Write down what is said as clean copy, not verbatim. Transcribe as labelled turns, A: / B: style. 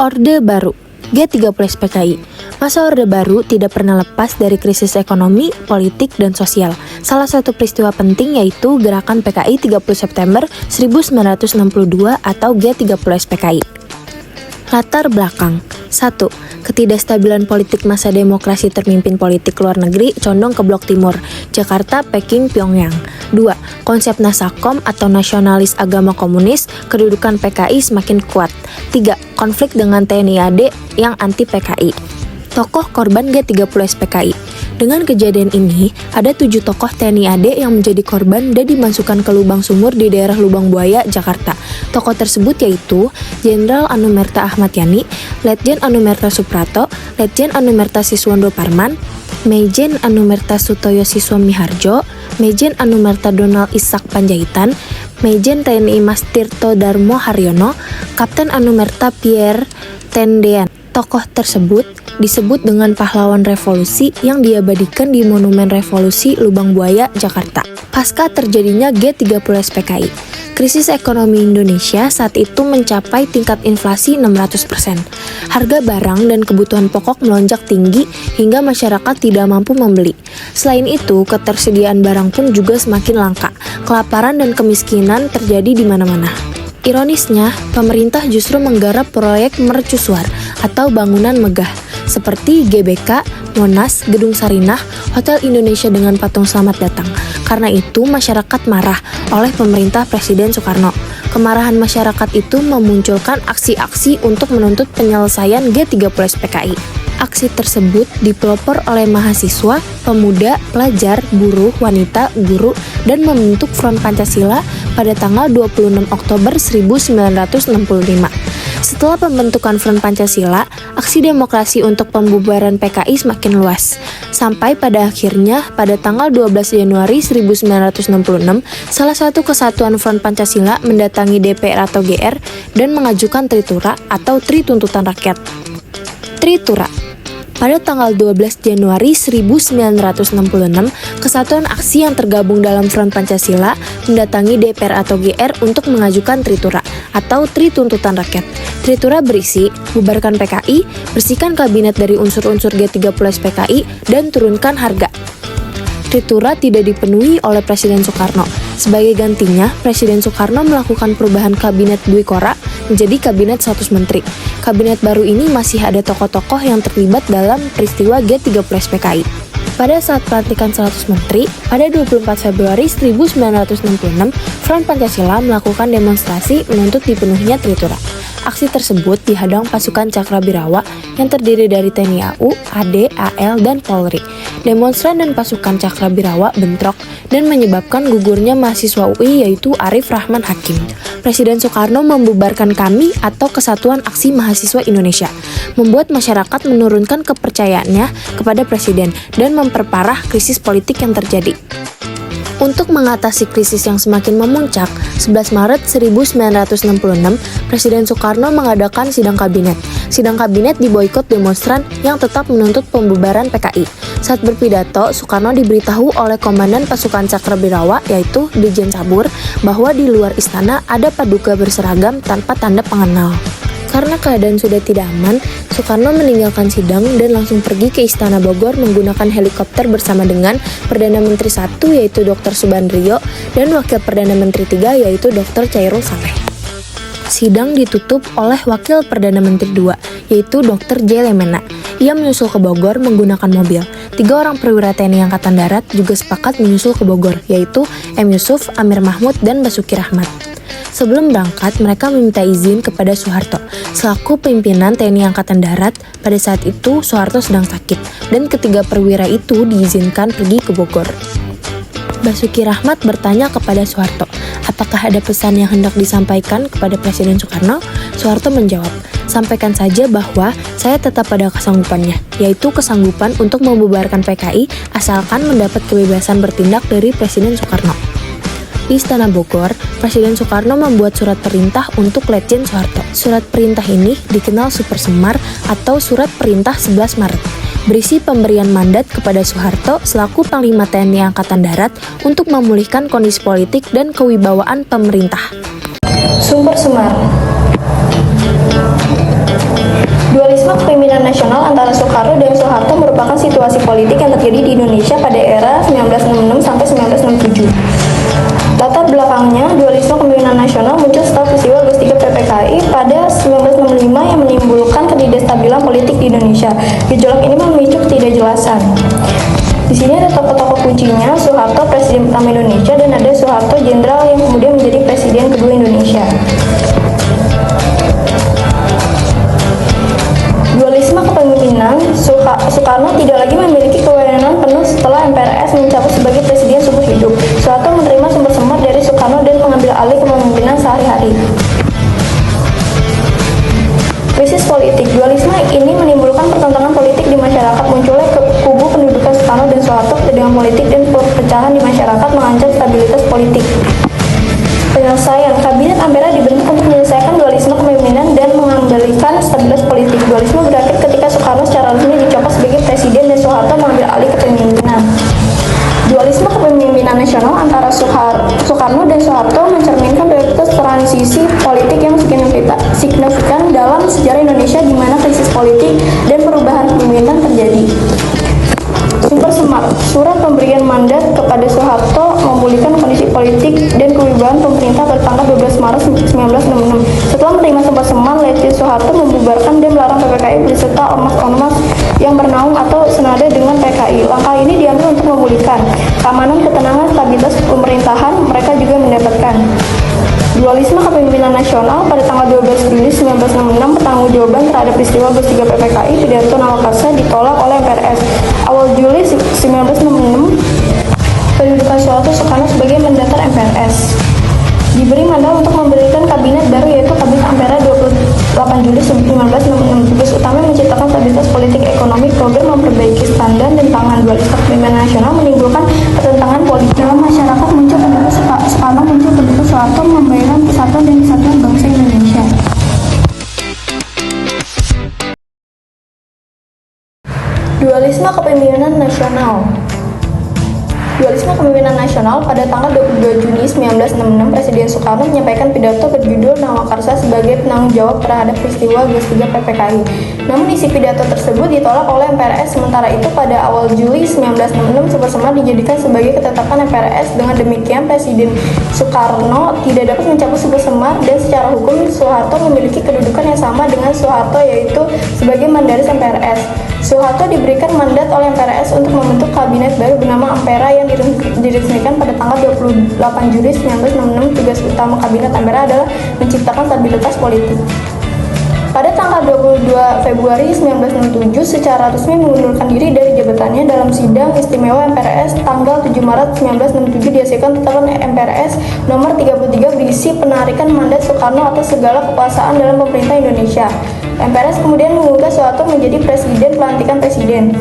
A: Orde Baru G30S-PKI. Masa Orde Baru tidak pernah lepas dari krisis ekonomi, politik, dan sosial. Salah satu peristiwa penting yaitu gerakan PKI 30 September 1962 atau G30S-PKI. Latar belakang. 1. Ketidakstabilan politik masa demokrasi termimpin politik luar negeri condong ke Blok Timur, Jakarta, Peking, Pyongyang. 2. Konsep Nasakom atau nasionalis agama komunis, kedudukan PKI semakin kuat. 3. Konflik dengan TNI AD yang anti PKI. Tokoh korban G30S-PKI. Dengan kejadian ini, ada 7 tokoh TNI AD yang menjadi korban dan dimasukkan ke lubang sumur di daerah Lubang Buaya, Jakarta. Tokoh tersebut yaitu Jenderal Anumerta Ahmad Yani, Letjen Anumerta Suprapto, Letjen Anumerta Siswondo Parman, Mejen Anumerta Sutoyo Siswa Miharjo, Mejen Anumerta Donald Ishak Panjaitan, Mejen TNI Mas Tirto Darmo Haryono, Kapten Anumerta Pierre Tendean. Tokoh tersebut disebut dengan pahlawan revolusi yang diabadikan di Monumen Revolusi Lubang Buaya, Jakarta. Pasca terjadinya G30S-PKI, krisis ekonomi Indonesia saat itu mencapai tingkat inflasi 600%. Harga barang dan kebutuhan pokok melonjak tinggi hingga masyarakat tidak mampu membeli. Selain itu, ketersediaan barang pun juga semakin langka. Kelaparan dan kemiskinan terjadi di mana-mana. Ironisnya, pemerintah justru menggarap proyek mercusuar atau bangunan megah seperti GBK, Monas, Gedung Sarinah, Hotel Indonesia dengan patung selamat datang. Karena itu, masyarakat marah oleh pemerintah Presiden Soekarno. Kemarahan masyarakat itu memunculkan aksi-aksi untuk menuntut penyelesaian G30S-PKI. Aksi tersebut dipelopor oleh mahasiswa, pemuda, pelajar, buruh, wanita, guru, dan membentuk Front Pancasila pada tanggal 26 Oktober 1965. Setelah pembentukan Front Pancasila, aksi demokrasi untuk pembubaran PKI semakin luas. Sampai pada akhirnya, pada tanggal 12 Januari 1966, salah satu kesatuan Front Pancasila mendatangi DPR atau GR dan mengajukan Tritura atau Tri Tuntutan Rakyat. Tritura. Pada tanggal 12 Januari 1966, Kesatuan Aksi yang tergabung dalam Front Pancasila mendatangi DPR atau GR untuk mengajukan Tritura atau Tri Tuntutan Rakyat. Tritura berisi, bubarkan PKI, bersihkan kabinet dari unsur-unsur G30S-PKI, dan turunkan harga. Tritura tidak dipenuhi oleh Presiden Soekarno. Sebagai gantinya, Presiden Soekarno melakukan perubahan kabinet Dwi Kora menjadi kabinet 100 menteri. Kabinet baru ini masih ada tokoh-tokoh yang terlibat dalam peristiwa G30S-PKI. Pada saat pelantikan 100 menteri, pada 24 Februari 1966, Front Pancasila melakukan demonstrasi menuntut dipenuhinya Tritura. Aksi tersebut dihadang pasukan Cakrabirawa yang terdiri dari TNI AU, AD, AL, dan Polri. Demonstran dan pasukan Cakrabirawa bentrok dan menyebabkan gugurnya mahasiswa UI yaitu Arif Rahman Hakim. Presiden Soekarno membubarkan KAMI atau Kesatuan Aksi Mahasiswa Indonesia, membuat masyarakat menurunkan kepercayaannya kepada Presiden dan memperparah krisis politik yang terjadi. Untuk mengatasi krisis yang semakin memuncak, 11 Maret 1966, Presiden Soekarno mengadakan sidang kabinet. Sidang kabinet diboikot demonstran yang tetap menuntut pembubaran PKI. Saat berpidato, Soekarno diberitahu oleh Komandan Pasukan Cakrabirawa, yaitu Dirjen Sabur, bahwa di luar istana ada paduka berseragam tanpa tanda pengenal. Karena keadaan sudah tidak aman, Soekarno meninggalkan sidang dan langsung pergi ke Istana Bogor menggunakan helikopter bersama dengan Perdana Menteri 1 yaitu Dr. Subandrio dan Wakil Perdana Menteri 3 yaitu Dr. Chairul Saleh. Sidang ditutup oleh Wakil Perdana Menteri 2 yaitu Dr. J. Lemena. Ia menyusul ke Bogor menggunakan mobil. 3 orang perwira TNI Angkatan Darat juga sepakat menyusul ke Bogor yaitu M. Yusuf, Amir Mahmud, dan Basuki Rahmat. Sebelum berangkat, mereka meminta izin kepada Soeharto. Selaku pimpinan TNI Angkatan Darat, pada saat itu Soeharto sedang sakit, dan ketiga perwira itu diizinkan pergi ke Bogor. Basuki Rahmat bertanya kepada Soeharto, apakah ada pesan yang hendak disampaikan kepada Presiden Soekarno? Soeharto menjawab, sampaikan saja bahwa saya tetap pada kesanggupannya, yaitu kesanggupan untuk membubarkan PKI asalkan mendapat kebebasan bertindak dari Presiden Soekarno. Di Istana Bogor, Presiden Soekarno membuat surat perintah untuk Letjen Soeharto. Surat perintah ini dikenal Super Semar atau Surat Perintah 11 Maret. Berisi pemberian mandat kepada Soeharto selaku Panglima TNI Angkatan Darat untuk memulihkan kondisi politik dan kewibawaan pemerintah.
B: Super Semar. Dualisme kepemimpinan nasional antara Soekarno dan Soeharto merupakan situasi politik yang terjadi di Indonesia pada era 1966 sampai 1967. Latar belakangnya, dualisme kepemimpinan nasional muncul setelah peristiwa 23 PPKI pada 1965 yang menimbulkan ketidakstabilan politik di Indonesia. Gejolak ini memicu ketidakjelasan. Di sini ada tokoh-tokoh kuncinya, Soeharto Presiden pertama Indonesia dan ada Soeharto Jenderal yang kemudian menjadi Presiden kedua Indonesia. Dualisme kepemimpinan, Soekarno tidak lagi memiliki kewenangan penuh setelah MPRS mencabut sebagai presiden seumur hidup. Soeharto menerima sumber semar dari Soekarno dan mengambil alih kepemimpinan sehari-hari. Krisis politik, dualisme ini menimbulkan pertentangan politik di masyarakat. Munculnya kubu pendudukan Soekarno dan Soeharto, ketegangan politik dan perpecahan di masyarakat mengancam stabilitas politik. Penyelesaian, Kabinet Ampera dibentuk untuk menyelesaikan dualisme kepemimpinan dan mengembalikan stabilitas politik. Dualisme berakhir ketika Soekarno secara resmi dicopot sebagai presiden dan Soeharto mengambil alih kepemimpinan. Dualisme kepemimpinan nasional antara Soekarno dan Soeharto mencerminkan proses transisi politik yang signifikan dalam sejarah Indonesia di mana krisis politik dan perubahan kepemimpinan terjadi. Sumber semar, surat pemberian mandat kepada Soeharto memulihkan kondisi politik dan kewibawaan pemerintah pada tanggal 12 Maret 1966. Setelah menerima sumber semar, Letjen Soeharto membubarkan dan melarang PPKI beserta ormas-ormas yang bernaung atau senada dengan PKI. Langkah ini diambil untuk memulihkan keamanan, ketenangan, stabilitas pemerintahan. Mereka juga mendapatkan dualisme kepemimpinan nasional pada tanggal 12 Juli 1966. Pertanggungjawaban terhadap peristiwa 23 PPKI pidato Nawakarsa ditolak oleh MPRS. Awal Juli 1966, pendudukan Soekarno sebagai mandatar MPRS diberi mandat untuk memberikan kabinet baru yaitu Kabinet Ampera 28 Juli 1966. Tugas utama menciptakan stabilitas politik ekonomi, program memperbaiki standar dan pangan. Dualisme kepemimpinan nasional menimbulkan pertentangan politik dalam masyarakat. Muncul pendukung Soekarno, muncul pendukung Soeharto, membayangkan persatuan dan kesatuan bangsa Indonesia. Dualisme kepemimpinan nasional. Dualisme kepemimpinan nasional pada tanggal 22 Juni 1966, Presiden Soekarno menyampaikan pidato berjudul Nawakarsa sebagai penanggung jawab terhadap peristiwa 23 PPKI. Namun isi pidato tersebut ditolak oleh MPRS. Sementara itu pada awal Juli 1966, sumber semar dijadikan sebagai ketetapan MPRS. Dengan demikian, Presiden Soekarno tidak dapat mencabut sumber semar dan secara hukum Soeharto memiliki kedudukan yang sama dengan Soeharto, yaitu sebagai mandaris MPRS. Soeharto diberikan mandat oleh MPRS untuk membentuk kabinet baru bernama Ampera yang diresmikan pada tanggal 28 Juli 1966. Tugas utama kabinet Ampera adalah menciptakan stabilitas politik. Pada tanggal 22 Februari 1967, secara resmi mengundurkan diri dari jabatannya. Dalam sidang istimewa MPRS tanggal 7 Maret 1967 dihasilkan tetapkan MPRS nomor 33 berisi penarikan mandat Soekarno atas segala kekuasaan dalam pemerintah Indonesia. MPRS kemudian mengubah Soeharto menjadi presiden pelantikan presiden.